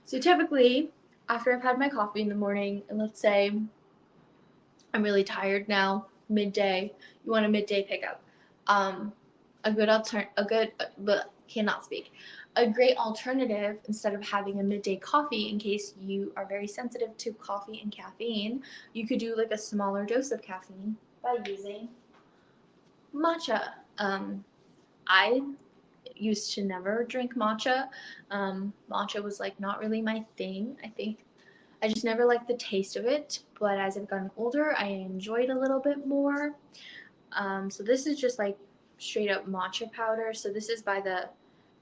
So typically, after I've had my coffee in the morning, and let's say I'm really tired now, midday, you want a midday pickup. Um, a great alternative instead of having a midday coffee, in case you are very sensitive to coffee and caffeine, you could do like a smaller dose of caffeine by using matcha. I used to never drink matcha. Matcha was like not really my thing. I think I just never liked the taste of it. But as I've gotten older, I enjoyed a little bit more. So this is just like straight up matcha powder. So this is by the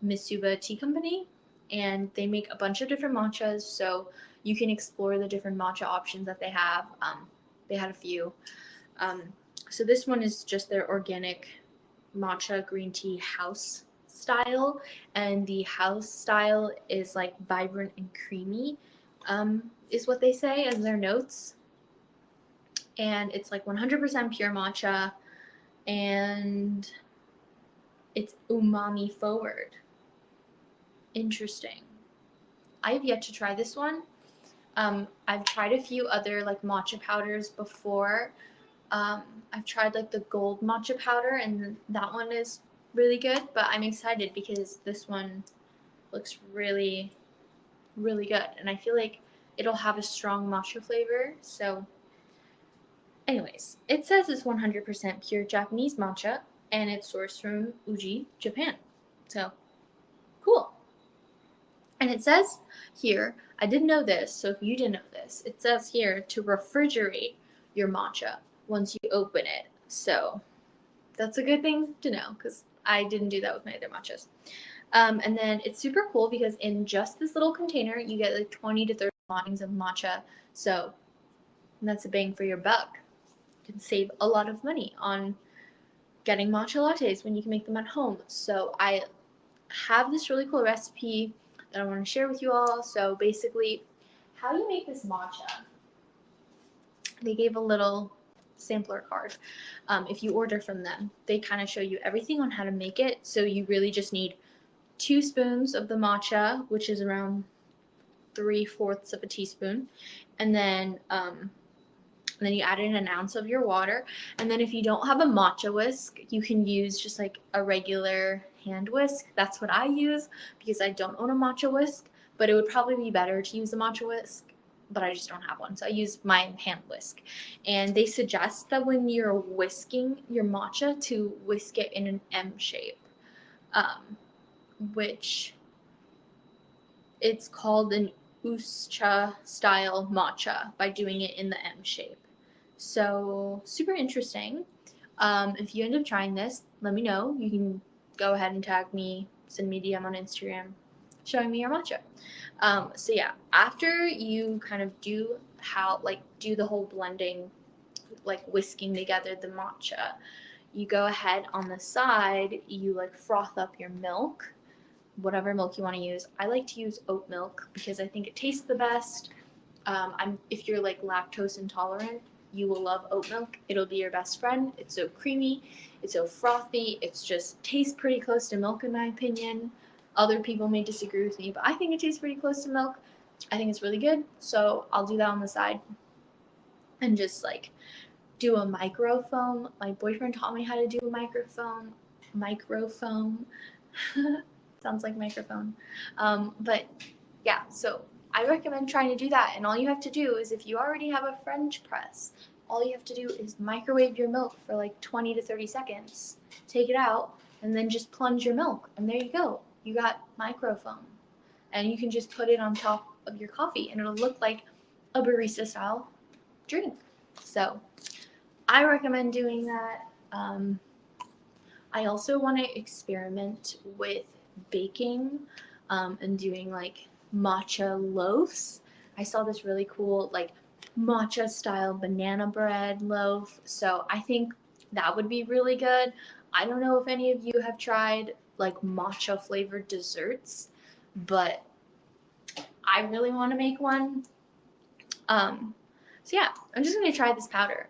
Mizuba Tea Company, and they make a bunch of different matchas. So you can explore the different matcha options that they have. They had a few. Um, so this one is just their organic matcha green tea house style, and the house style is like vibrant and creamy, is what they say as their notes. And it's like 100% pure matcha, and it's umami forward. Interesting. I have yet to try this one. I've tried a few other like matcha powders before. I've tried like the gold matcha powder, and that one is really good. But I'm excited because this one looks really, really good, and I feel like it'll have a strong matcha flavor. So, anyways, it says it's 100% pure Japanese matcha, and it's sourced from Uji, Japan. So, cool. And it says here, I didn't know this, so if you didn't know this, it says here to refrigerate your matcha once you open it. So that's a good thing to know because I didn't do that with my other matchas. And then it's super cool because in just this little container, you get like 20 to 30 servings of matcha. So that's a bang for your buck. You can save a lot of money on getting matcha lattes when you can make them at home. So I have this really cool recipe that I want to share with you all. So basically, how you make this matcha, they gave a little sampler card. If you order from them, they kind of show you everything on how to make it. So you really just need 2 spoons of the matcha, which is around 3/4 of a teaspoon, and then you add in an ounce of your water. And then if you don't have a matcha whisk, you can use just like a regular hand whisk. That's what I use because I don't own a matcha whisk, but it would probably be better to use a matcha whisk, but I just don't have one. So I use my hand whisk. And they suggest that when you're whisking your matcha to whisk it in an M shape, which it's called an Uscha style matcha by doing it in the M shape. So super interesting. If you end up trying this, let me know. You can go ahead and tag me, send me a DM on Instagram, showing me your matcha. So yeah, after you kind of do the whole blending, like whisking together the matcha, you go ahead on the side, you like froth up your milk, whatever milk you want to use. I like to use oat milk because I think it tastes the best. If you're like lactose intolerant, you will love oat milk. It'll be your best friend. It's so creamy, it's so frothy. It's just tastes pretty close to milk in my opinion. Other people may disagree with me, but I think it tastes pretty close to milk. I think it's really good. So I'll do that on the side and just like do a microfoam. My boyfriend taught me how to do a microfoam. Sounds like microphone. But yeah, so I recommend trying to do that. And all you have to do is, if you already have a French press, all you have to do is microwave your milk for like 20 to 30 seconds, take it out, and then just plunge your milk. And there you go. You got microfoam. And you can just put it on top of your coffee, and it'll look like a barista style drink. So I recommend doing that. I also want to experiment with baking and doing like matcha loaves. I saw this really cool like matcha style banana bread loaf. So I think that would be really good. I don't know if any of you have tried like matcha flavored desserts, but I really want to make one. So yeah, I'm just gonna try this powder.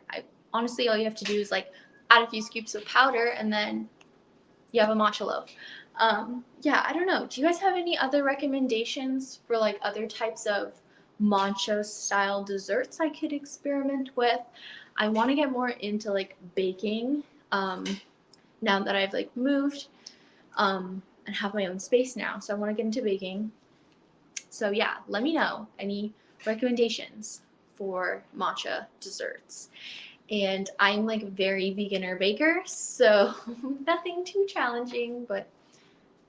Honestly, all you have to do is like add a few scoops of powder, and then you have a matcha loaf. Yeah, I don't know. Do you guys have any other recommendations for like other types of matcha style desserts I could experiment with? I want to get more into like baking. Now that I've like moved and have my own space now, so I want to get into baking. So yeah, let me know any recommendations for matcha desserts. And I'm like very beginner baker, so nothing too challenging, but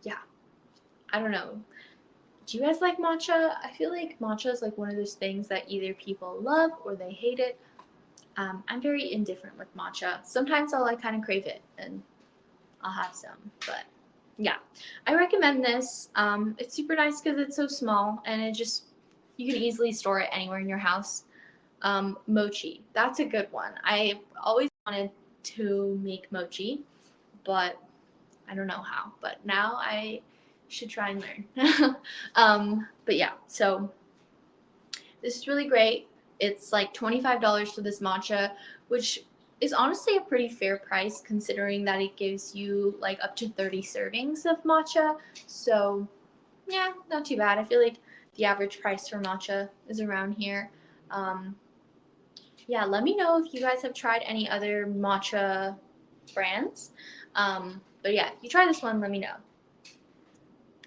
yeah, I don't know. Do you guys like matcha? I feel like matcha is like one of those things that either people love or they hate it. I'm very indifferent with matcha. Sometimes I'll like kind of crave it and I'll have some, but yeah, I recommend this. It's super nice because it's so small and it just you can easily store it anywhere in your house. Mochi, that's a good one. I always wanted to make mochi, but I don't know how. But now I should try and learn. But yeah, so this is really great. It's like $25 for this matcha, which is honestly a pretty fair price considering that it gives you like up to 30 servings of matcha. So, yeah, not too bad. I feel like the average price for matcha is around here. Um, yeah, let me know if you guys have tried any other matcha brands. But yeah, if you try this one, let me know.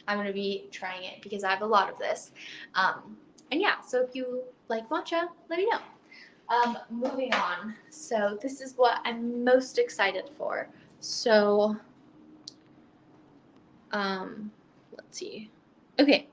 I'm going to be trying it because I have a lot of this. And yeah, so if you like matcha, let me know. Moving on. So this is what I'm most excited for. So, let's see. Okay,